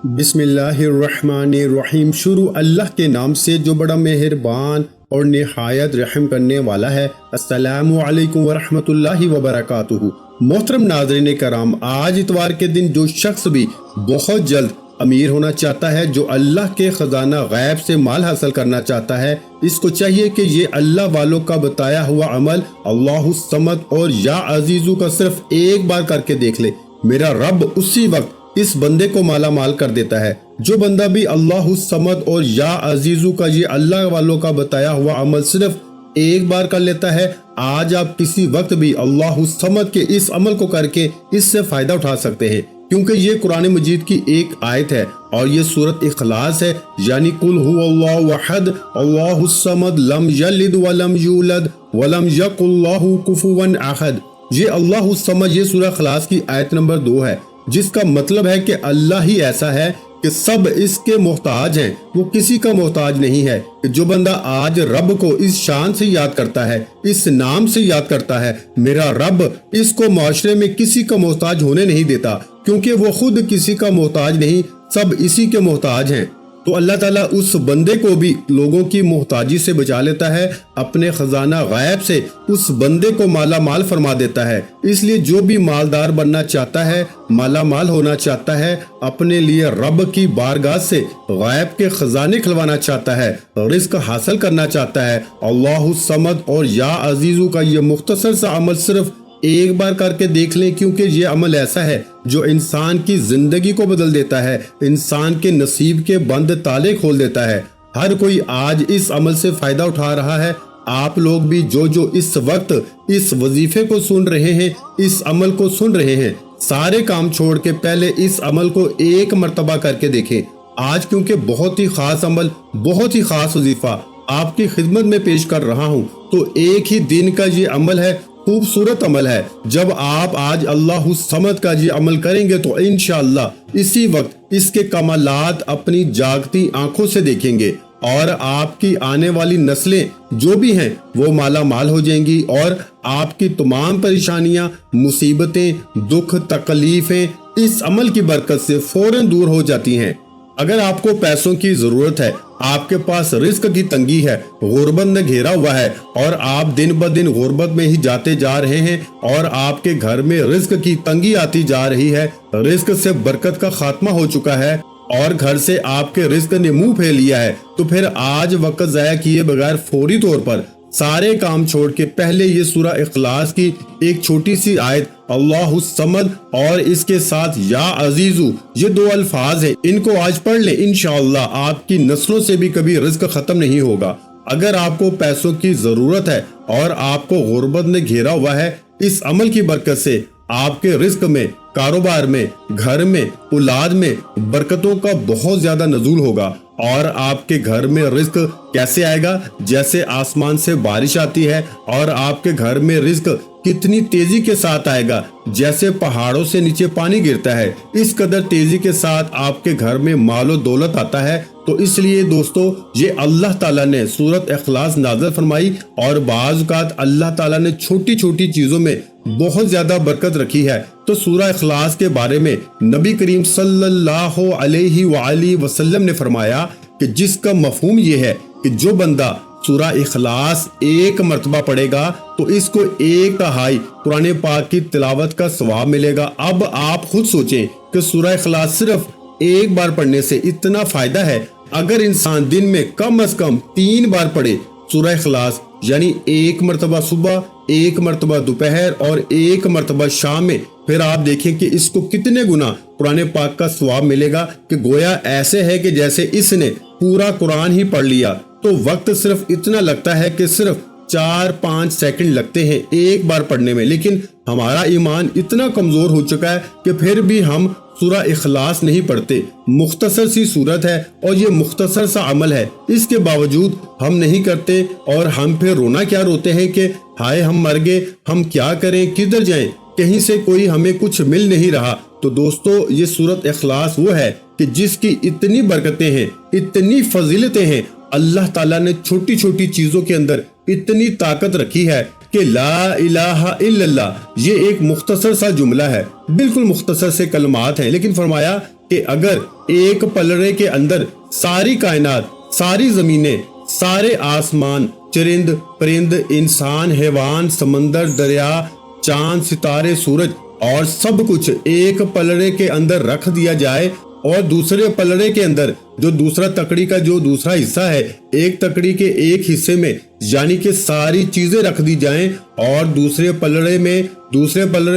بسم اللہ الرحمن الرحیم۔ شروع اللہ کے نام سے جو بڑا مہربان اور نہایت رحم کرنے والا ہے۔ السلام علیکم ورحمۃ اللہ وبرکاتہ۔ محترم ناظرین کرام، آج اتوار کے دن جو شخص بھی بہت جلد امیر ہونا چاہتا ہے، جو اللہ کے خزانہ غیب سے مال حاصل کرنا چاہتا ہے، اس کو چاہیے کہ یہ اللہ والوں کا بتایا ہوا عمل اللہ الصمد اور یا عزیزو کا صرف ایک بار کر کے دیکھ لے۔ میرا رب اسی وقت اس بندے کو مالا مال کر دیتا ہے۔ جو بندہ بھی اللہ الصمد اور یا عزیزو کا یہ اللہ والوں کا بتایا ہوا عمل صرف ایک بار کر لیتا ہے، آج آپ کسی وقت بھی اللہ الصمد کے اس عمل کو کر کے اس سے فائدہ اٹھا سکتے ہیں، کیونکہ یہ قرآن مجید کی ایک آیت ہے اور یہ سورۃ اخلاص ہے، یعنی قل هو اللہ احد اللہ الصمد لم یلد ولم یولد ولم یکن لہ کفوا احد۔ یہ اللہ الصمد یہ سورہ اخلاص کی آیت نمبر 2 ہے، جس کا مطلب ہے کہ اللہ ہی ایسا ہے کہ سب اس کے محتاج ہیں، وہ کسی کا محتاج نہیں ہے۔ جو بندہ آج رب کو اس شان سے یاد کرتا ہے، اس نام سے یاد کرتا ہے، میرا رب اس کو معاشرے میں کسی کا محتاج ہونے نہیں دیتا، کیونکہ وہ خود کسی کا محتاج نہیں، سب اسی کے محتاج ہیں۔ تو اللہ تعالیٰ اس بندے کو بھی لوگوں کی محتاجی سے بچا لیتا ہے، اپنے خزانہ غیب سے اس بندے کو مالا مال فرما دیتا ہے۔ اس لیے جو بھی مالدار بننا چاہتا ہے، مالا مال ہونا چاہتا ہے، اپنے لیے رب کی بارگاہ سے غیب کے خزانے کھلوانا چاہتا ہے، رزق حاصل کرنا چاہتا ہے، اللہ الصمد اور یا عزیزو کا یہ مختصر سا عمل صرف ایک بار کر کے دیکھ لیں، کیونکہ یہ عمل ایسا ہے جو انسان کی زندگی کو بدل دیتا ہے، انسان کے نصیب کے بند تالے کھول دیتا ہے۔ ہر کوئی آج اس عمل سے فائدہ اٹھا رہا ہے۔ آپ لوگ بھی جو اس وقت اس وظیفے کو سن رہے ہیں، اس عمل کو سن رہے ہیں، سارے کام چھوڑ کے پہلے اس عمل کو ایک مرتبہ کر کے دیکھیں۔ آج کیونکہ بہت ہی خاص عمل، بہت ہی خاص وظیفہ آپ کی خدمت میں پیش کر رہا ہوں، تو ایک ہی دن کا یہ عمل ہے، خوبصورت عمل ہے۔ جب آپ آج اللہ الصمد کا یہ عمل کریں گے تو انشاءاللہ اسی وقت اس کے کمالات اپنی جاگتی آنکھوں سے دیکھیں گے، اور آپ کی آنے والی نسلیں جو بھی ہیں وہ مالا مال ہو جائیں گی، اور آپ کی تمام پریشانیاں، مصیبتیں، دکھ، تکلیفیں اس عمل کی برکت سے فوراً دور ہو جاتی ہیں۔ اگر آپ کو پیسوں کی ضرورت ہے، آپ کے پاس رزق کی تنگی ہے، غربت نے گھیرا ہوا ہے، اور آپ دن بدن غربت میں ہی جاتے جا رہے ہیں، اور آپ کے گھر میں رزق کی تنگی آتی جا رہی ہے، رزق سے برکت کا خاتمہ ہو چکا ہے، اور گھر سے آپ کے رزق نے منہ پھیر لیا ہے، تو پھر آج وقت ضائع کیے بغیر فوری طور پر سارے کام چھوڑ کے پہلے یہ سورہ اخلاص کی ایک چھوٹی سی آیت اللہ الصمد اور اس کے ساتھ یا عزیزو، یہ 2 الفاظ ہیں، ان کو آج پڑھ لیں، انشاءاللہ آپ کی نسلوں سے بھی کبھی رزق ختم نہیں ہوگا۔ اگر آپ کو پیسوں کی ضرورت ہے اور آپ کو غربت نے گھیرا ہوا ہے، اس عمل کی برکت سے آپ کے رزق میں، کاروبار میں، گھر میں، اولاد میں برکتوں کا بہت زیادہ نزول ہوگا، اور آپ کے گھر میں رزق کیسے آئے گا؟ جیسے آسمان سے بارش آتی ہے، اور آپ کے گھر میں رزق کتنی تیزی کے ساتھ آئے گا، جیسے پہاڑوں سے نیچے پانی گرتا ہے، اس قدر تیزی کے ساتھ آپ کے گھر میں مال و دولت آتا ہے۔ تو اس لیے دوستو، یہ اللہ تعالیٰ نے سورۃ اخلاص نازل فرمائی، اور بعض اوقات اللہ تعالیٰ نے چھوٹی چھوٹی چیزوں میں بہت زیادہ برکت رکھی ہے۔ تو سورہ اخلاص کے بارے میں نبی کریم صلی اللہ علیہ وآلہ وسلم نے فرمایا کہ جس کا مفہوم یہ ہے کہ جو بندہ سورہ اخلاص ایک مرتبہ پڑھے گا تو اس کو 1/3 قرآن پاک کی تلاوت کا ثواب ملے گا۔ اب آپ خود سوچیں کہ سورہ اخلاص صرف ایک بار پڑھنے سے اتنا فائدہ ہے، اگر انسان دن میں کم از کم 3 بار پڑھے سورہ اخلاص، یعنی 1 مرتبہ صبح، 1 مرتبہ دوپہر اور 1 مرتبہ شام میں، پھر آپ دیکھیں کہ اس کو کتنے گنا قرآن پاک کا ثواب ملے گا، کہ گویا ایسے ہے کہ جیسے اس نے پورا قرآن ہی پڑھ لیا۔ تو وقت صرف اتنا لگتا ہے کہ صرف 4-5 سیکنڈ لگتے ہیں ایک بار پڑھنے میں، لیکن ہمارا ایمان اتنا کمزور ہو چکا ہے کہ پھر بھی ہم سورہ اخلاص نہیں پڑھتے۔ مختصر سی صورت ہے اور یہ مختصر سا عمل ہے، اس کے باوجود ہم نہیں کرتے، اور ہم پھر رونا کیا روتے ہیں کہ ہائے ہم مر گئے، ہم کیا کریں، کدھر جائیں، کہیں سے کوئی ہمیں کچھ مل نہیں رہا۔ تو دوستو، یہ سورۃ اخلاص وہ ہے کہ جس کی اتنی برکتیں ہیں، اتنی فضیلتیں ہیں، اللہ تعالیٰ نے چھوٹی چھوٹی چیزوں کے اندر اتنی طاقت رکھی ہے کہ لا الہ الا اللہ یہ ایک مختصر سا جملہ ہے، بالکل مختصر سے کلمات ہیں، لیکن فرمایا کہ اگر ایک پلڑے کے اندر ساری کائنات، ساری زمینیں، سارے آسمان، چرند پرند، انسان، حیوان، سمندر، دریا، چاند، ستارے، سورج اور سب کچھ ایک پلڑے کے اندر رکھ دیا جائے، اور دوسرے پلڑے کے اندر جو دوسرا تکڑی کا جو دوسرا حصہ ہے، ایک تکڑی کے ایک حصے میں یعنی کہ ساری چیزیں رکھ دی جائیں، اور دوسرے پلڑے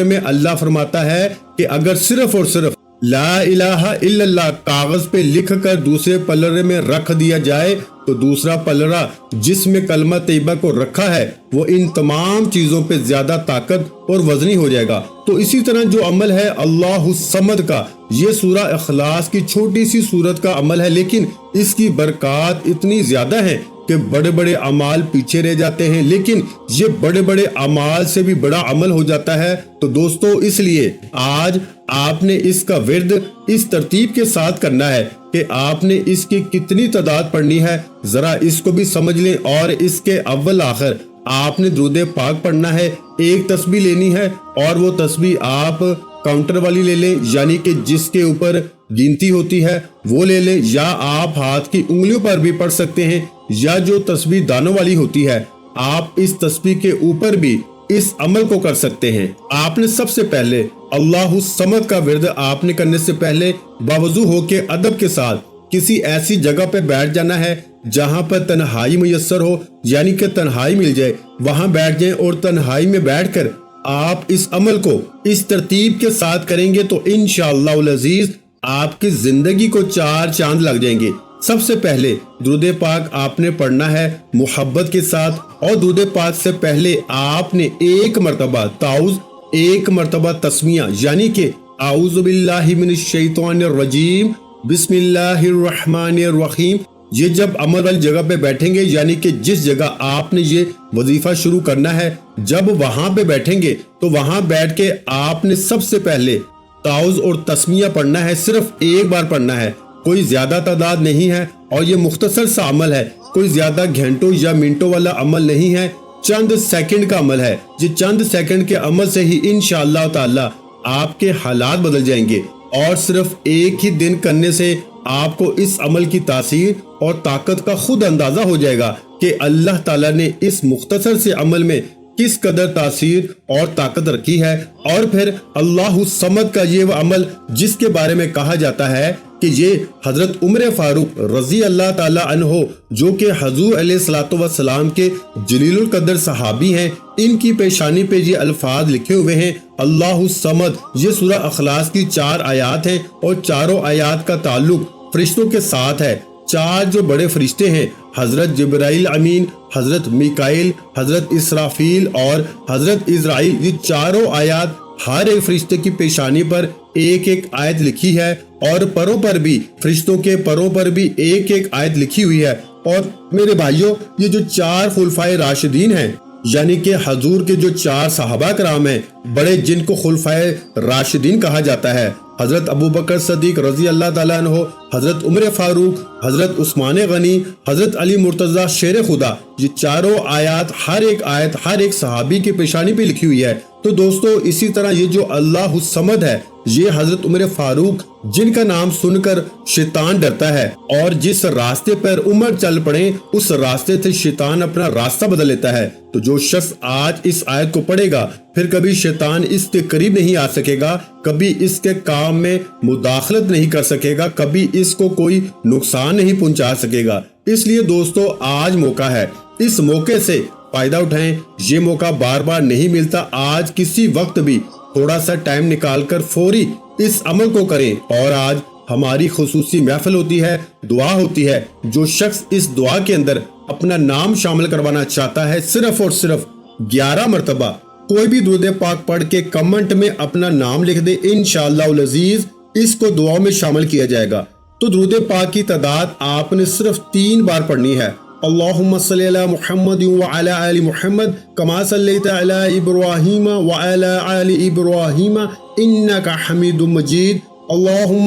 میں اللہ فرماتا ہے کہ اگر صرف اور صرف لا الہ الا اللہ کاغذ پہ لکھ کر دوسرے پلڑے میں رکھ دیا جائے تو دوسرا پلڑا جس میں کلمہ طیبہ کو رکھا ہے وہ ان تمام چیزوں پہ زیادہ طاقت اور وزنی ہو جائے گا۔ تو اسی طرح جو عمل ہے اللہ الصمد کا، یہ سورہ اخلاص کی چھوٹی سی سورت کا عمل ہے، لیکن اس کی برکات اتنی زیادہ ہیں کہ بڑے بڑے اعمال پیچھے رہ جاتے ہیں، لیکن یہ بڑے بڑے اعمال سے بھی بڑا عمل ہو جاتا ہے۔ تو دوستو اس لیے آج آپ نے اس کا ورد اس ترتیب کے ساتھ کرنا ہے کہ آپ نے اس کی کتنی تعداد پڑھنی ہے، ذرا اس کو بھی سمجھ لیں، اور اس کے اول آخر آپ نے درود پاک پڑھنا ہے، ایک تسبیح لینی ہے، اور وہ تسبیح آپ کاؤنٹر والی لے لیں، یعنی کہ جس کے اوپر گنتی ہوتی ہے وہ لے لیں، یا آپ ہاتھ کی انگلیوں پر بھی پڑھ سکتے ہیں، یا جو تسبیح دانوں والی ہوتی ہے آپ اس تسبیح کے اوپر بھی اس عمل کو کر سکتے ہیں۔ آپ نے سب سے پہلے اللہ الصمد کا ورد آپ نے کرنے سے پہلے باوضو ہو کے ادب کے ساتھ کسی ایسی جگہ پہ بیٹھ جانا ہے جہاں پر تنہائی میسر ہو، یعنی کہ تنہائی مل جائے، وہاں بیٹھ جائیں، اور تنہائی میں بیٹھ کر آپ اس عمل کو اس ترتیب کے ساتھ کریں گے تو انشاءاللہ العزیز آپ کی زندگی کو 4 چاند لگ جائیں گے۔ سب سے پہلے درود پاک آپ نے پڑھنا ہے محبت کے ساتھ، اور درود پاک سے پہلے آپ نے ایک مرتبہ تعوذ، ایک مرتبہ تسمیہ، یعنی کہ اعوذ باللہ من الشیطان الرجیم بسم اللہ الرحمن الرحیم، یہ جب عمل والی جگہ پہ بیٹھیں گے، یعنی کہ جس جگہ آپ نے یہ وظیفہ شروع کرنا ہے، جب وہاں پہ بیٹھیں گے تو وہاں بیٹھ کے آپ نے سب سے پہلے تعوذ اور تسمیہ پڑھنا ہے، صرف ایک بار پڑھنا ہے، کوئی زیادہ تعداد نہیں ہے، اور یہ مختصر سا عمل ہے، کوئی زیادہ گھنٹوں یا منٹوں والا عمل نہیں ہے، چند سیکنڈ کا عمل ہے۔ یہ چند سیکنڈ کے عمل سے ہی انشاءاللہ تعالی آپ کے حالات بدل جائیں گے، اور صرف ایک ہی دن کرنے سے آپ کو اس عمل کی تاثیر اور طاقت کا خود اندازہ ہو جائے گا کہ اللہ تعالیٰ نے اس مختصر سے عمل میں کس قدر تاثیر اور طاقت رکھی ہے۔ اور پھر اللہ الصمد کا یہ وہ عمل جس کے بارے میں کہا جاتا ہے کہ یہ حضرت عمر فاروق رضی اللہ تعالی عنہ، جو کہ حضور علیہ الصلوۃ والسلام کے جلیل القدر صحابی ہیں، ان کی پیشانی پہ یہ الفاظ لکھے ہوئے ہیں اللہ الصمد۔ یہ سورہ اخلاص کی 4 آیات ہیں، اور چاروں آیات کا تعلق فرشتوں کے ساتھ ہے۔ 4 جو بڑے فرشتے ہیں، حضرت جبرائیل امین، حضرت میکائیل، حضرت اسرافیل اور حضرت اسرائیل، یہ چاروں آیات ہر ایک فرشتے کی پیشانی پر ایک ایک آیت لکھی ہے، اور پروں پر بھی، فرشتوں کے پروں پر بھی ایک ایک آیت لکھی ہوئی ہے۔ اور میرے بھائیوں، یہ جو 4 خلفائے راشدین ہیں، یعنی کہ حضور کے جو 4 صحابہ کرام ہیں بڑے، جن کو خلفائے راشدین کہا جاتا ہے، حضرت ابو بکر صدیق رضی اللہ تعالیٰ عنہ، حضرت عمر فاروق، حضرت عثمان غنی، حضرت علی مرتضیٰ شیر خدا، یہ چاروں آیات، ہر ایک صحابی کی پیشانی پہ لکھی ہوئی ہے۔ تو دوستو اسی طرح یہ جو اللہ الصمد ہے، یہ حضرت عمر فاروق، جن کا نام سن کر شیطان ڈرتا ہے، اور جس راستے پر عمر چل پڑے اس راستے سے شیطان اپنا راستہ بدل لیتا ہے۔ تو جو شخص آج اس آیت کو پڑھے گا، پھر کبھی شیطان اس کے قریب نہیں آ سکے گا، کبھی اس کے کام میں مداخلت نہیں کر سکے گا، کبھی اس کو کوئی نقصان نہیں پہنچا سکے گا۔ اس لیے دوستو آج موقع ہے، اس موقع سے فائدہ اٹھائیں، یہ موقع بار بار نہیں ملتا۔ آج کسی وقت بھی تھوڑا سا ٹائم نکال کر فوری اس عمل کو کریں۔ اور آج ہماری خصوصی محفل ہوتی ہے، دعا ہوتی ہے، جو شخص اس دعا کے اندر اپنا نام شامل کروانا چاہتا ہے، صرف اور صرف 11 مرتبہ کوئی بھی درود پاک پڑھ کے کمنٹ میں اپنا نام لکھ دے، انشاءاللہ العزیز اس کو دعا میں شامل کیا جائے گا۔ تو درود پاک کی تعداد آپ نے صرف 3 بار پڑھنی ہے۔ اللہم صلی علی محمد وعلی آل محمد کما صلیت علی ابراہیم وعلی آل ابراہیم انک حمید مجید۔ اللہم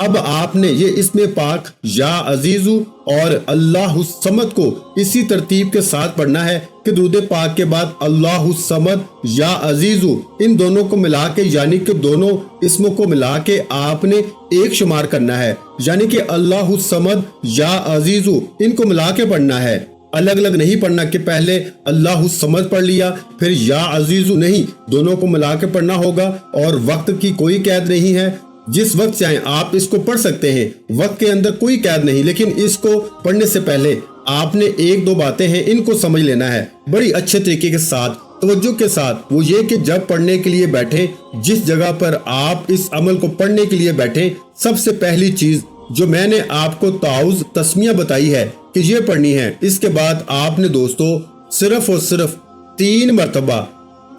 اب آپ نے یہ اسم پاک یا عزیزو اور اللہ الصمد کو اسی ترتیب کے ساتھ پڑھنا ہے کہ درود پاک کے بعد اللہ الصمد یا عزیزو ان دونوں کو ملا کے یعنی کہ دونوں اسموں کو ملا کے آپ نے ایک شمار کرنا ہے، یعنی کہ اللہ الصمد یا عزیزو ان کو ملا کے پڑھنا ہے، الگ الگ نہیں پڑھنا کہ پہلے اللہ الصمد پڑھ لیا پھر یا عزیزو، نہیں، دونوں کو ملا کے پڑھنا ہوگا اور وقت کی کوئی قید نہیں ہے، جس وقت چاہیں آپ اس کو پڑھ سکتے ہیں، وقت کے اندر کوئی قید نہیں، لیکن اس کو پڑھنے سے پہلے آپ نے ایک دو باتیں ہیں ان کو سمجھ لینا ہے بڑی اچھے طریقے کے ساتھ، توجہ کے ساتھ۔ وہ یہ کہ جب پڑھنے کے لیے بیٹھیں، جس جگہ پر آپ اس عمل کو پڑھنے کے لیے بیٹھیں، سب سے پہلی چیز جو میں نے آپ کو تعوذ تسمیہ بتائی ہے کہ یہ پڑھنی ہے، اس کے بعد آپ نے دوستو صرف اور صرف 3 مرتبہ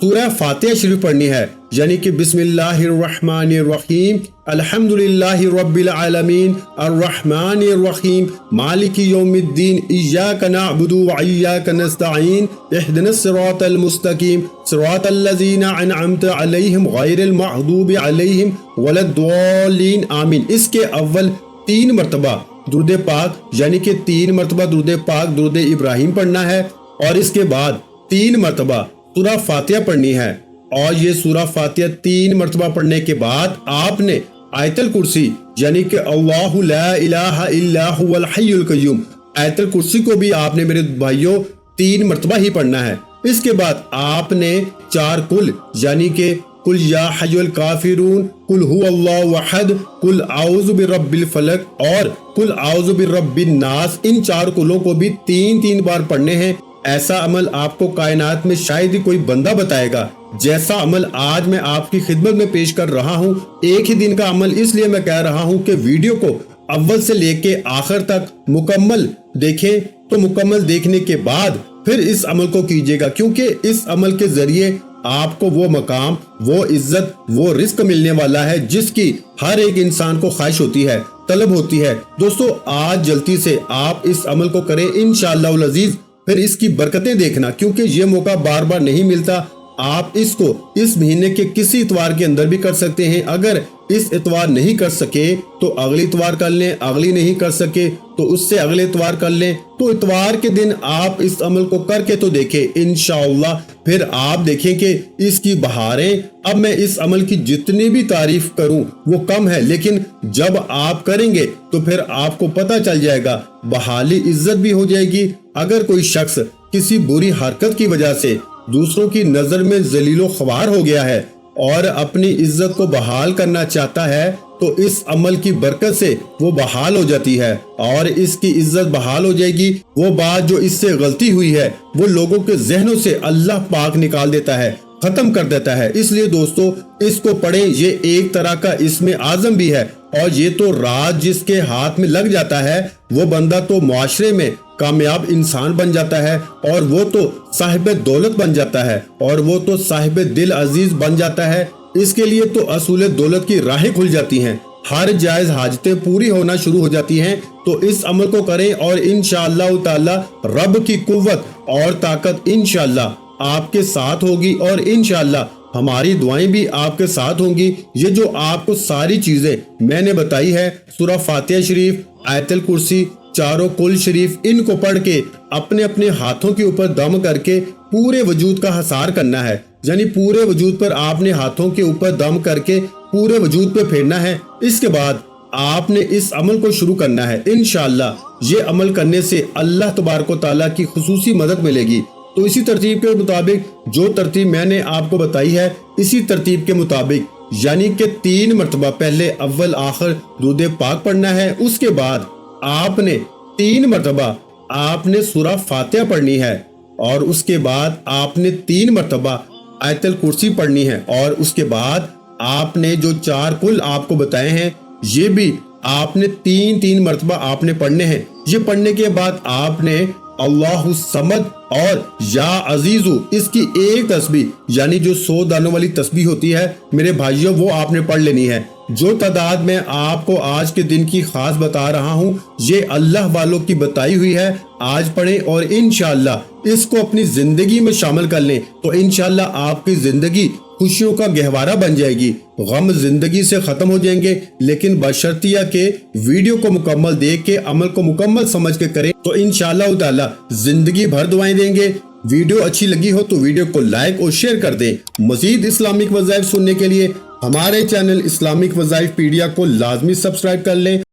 سورہ فاتحہ شریف پڑھنی ہے، یعنی کہ بسم اللہ الرحمن الرحیم، الحمدللہ رب العالمین، الرحمن الرحیم، مالک یوم الدین، ایاک نعبد و ایاک نستعین، اہدنا الصراط المستقیم، صراط الذین انعمت علیہم غیر المغضوب علیہم ولا الضالین، آمین۔ اس کے اول 3 مرتبہ درود پاک یعنی کہ 3 مرتبہ درود پاک درود ابراہیم پڑھنا ہے، اور اس کے بعد 3 مرتبہ سورہ فاتحہ پڑھنی ہے، اور یہ سورہ فاتحہ 3 مرتبہ پڑھنے کے بعد آپ نے آیت الکرسی یعنی کہ اللہ لا الہ الا هو الحی القیوم، آیت الکرسی کو بھی آپ نے میرے بھائیوں 3 مرتبہ ہی پڑھنا ہے۔ اس کے بعد آپ نے 4 کل یعنی کہ قل یا حی الکافرون، قل هو اللہ احد، قل اعوذ برب الفلق اور قل اعوذ برب الناس، ان 4 کلوں کو بھی 3 بار پڑھنے ہیں۔ ایسا عمل آپ کو کائنات میں شاید ہی کوئی بندہ بتائے گا جیسا عمل آج میں آپ کی خدمت میں پیش کر رہا ہوں۔ ایک ہی دن کا عمل اس لیے میں کہہ رہا ہوں کہ ویڈیو کو اول سے لے کے آخر تک مکمل دیکھیں، تو مکمل دیکھنے کے بعد پھر اس عمل کو کیجیے گا، کیونکہ اس عمل کے ذریعے آپ کو وہ مقام، وہ عزت، وہ رزق ملنے والا ہے جس کی ہر ایک انسان کو خواہش ہوتی ہے، طلب ہوتی ہے۔ دوستو آج جلدی سے آپ اس عمل کو کریں انشاءاللہ العزیز، پھر اس کی برکتیں دیکھنا، کیونکہ یہ موقع بار بار نہیں ملتا۔ آپ اس کو اس مہینے کے کسی اتوار کے اندر بھی کر سکتے ہیں، اگر اس اتوار نہیں کر سکے تو اگلی اتوار کر لیں، اگلی نہیں کر سکے تو اس سے اگلے اتوار کر لیں، تو اتوار کے دن آپ اس عمل کو کر کے تو دیکھیں انشاءاللہ، پھر آپ دیکھیں کہ اس کی بہاریں۔ اب میں اس عمل کی جتنی بھی تعریف کروں وہ کم ہے، لیکن جب آپ کریں گے تو پھر آپ کو پتہ چل جائے گا، بحالی عزت بھی ہو جائے گی۔ اگر کوئی شخص کسی بری حرکت کی وجہ سے دوسروں کی نظر میں ذلیل و خوار ہو گیا ہے اور اپنی عزت کو بحال کرنا چاہتا ہے تو اس عمل کی برکت سے وہ بحال ہو جاتی ہے اور اس کی عزت بحال ہو جائے گی۔ وہ بات جو اس سے غلطی ہوئی ہے وہ لوگوں کے ذہنوں سے اللہ پاک نکال دیتا ہے، ختم کر دیتا ہے۔ اس لیے دوستو اس کو پڑھیں، یہ ایک طرح کا اسم اعظم بھی ہے، اور یہ تو راز جس کے ہاتھ میں لگ جاتا ہے وہ بندہ تو معاشرے میں کامیاب انسان بن جاتا ہے، اور وہ تو صاحب دولت بن جاتا ہے، اور وہ تو صاحب دل عزیز بن جاتا ہے۔ اس کے لیے تو اصول دولت کی راہیں کھل جاتی ہیں، ہر جائز حاجتیں پوری ہونا شروع ہو جاتی ہیں۔ تو اس عمل کو کریں اور انشاءاللہ تعالی رب کی قوت اور طاقت انشاءاللہ آپ کے ساتھ ہوگی، اور انشاءاللہ ہماری دعائیں بھی آپ کے ساتھ ہوں گی۔ یہ جو آپ کو ساری چیزیں میں نے بتائی ہے، سورہ فاتحہ شریف، آیت الکرسی، 4 کل شریف، ان کو پڑھ کے اپنے اپنے ہاتھوں کے اوپر دم کر کے پورے وجود کا حصار کرنا ہے، یعنی پورے وجود پر آپ نے ہاتھوں کے اوپر دم کر کے پورے وجود پہ پھیرنا ہے۔ اس کے بعد آپ نے اس عمل کو شروع کرنا ہے۔ انشاءاللہ یہ عمل کرنے سے اللہ تبارک و تعالیٰ کی خصوصی مدد ملے گی۔ تو اسی ترتیب کے مطابق جو ترتیب میں نے آپ کو بتائی ہے، اسی ترتیب کے مطابق یعنی کہ 3 مرتبہ پہلے اول آخر درود پاک پڑھنا ہے، اس کے بعد آپ نے 3 مرتبہ آپ نے سورہ فاتحہ پڑھنی ہے، اور اس کے بعد آپ نے 3 مرتبہ آیت الکرسی پڑھنی ہے، اور اس کے بعد آپ نے جو 4 کل آپ کو بتائے ہیں یہ بھی آپ نے 3 مرتبہ آپ نے پڑھنے ہیں۔ یہ پڑھنے کے بعد آپ نے اللہ الصمد اور یا عزیزو اس کی ایک تسبیح یعنی جو 100 دانوں والی تسبیح ہوتی ہے میرے بھائیوں، وہ آپ نے پڑھ لینی ہے۔ جو تعداد میں آپ کو آج کے دن کی خاص بتا رہا ہوں یہ اللہ والوں کی بتائی ہوئی ہے، آج پڑھیں اور انشاءاللہ اس کو اپنی زندگی میں شامل کر لیں تو انشاءاللہ آپ کی زندگی خوشیوں کا گہوارہ بن جائے گی. غم زندگی سے ختم ہو جائیں گے، لیکن بشرطیہ کہ ویڈیو کو مکمل دیکھ کے عمل کو مکمل سمجھ کے کریں تو انشاءاللہ تعالی زندگی بھر دعائیں دیں گے. ویڈیو اچھی لگی ہو تو ویڈیو کو لائک اور شیئر کر دیں. مزید اسلامک وظائف سننے کے لیے ہمارے چینل اسلامک وظائف پیڈیا کو لازمی سبسکرائب کر لیں.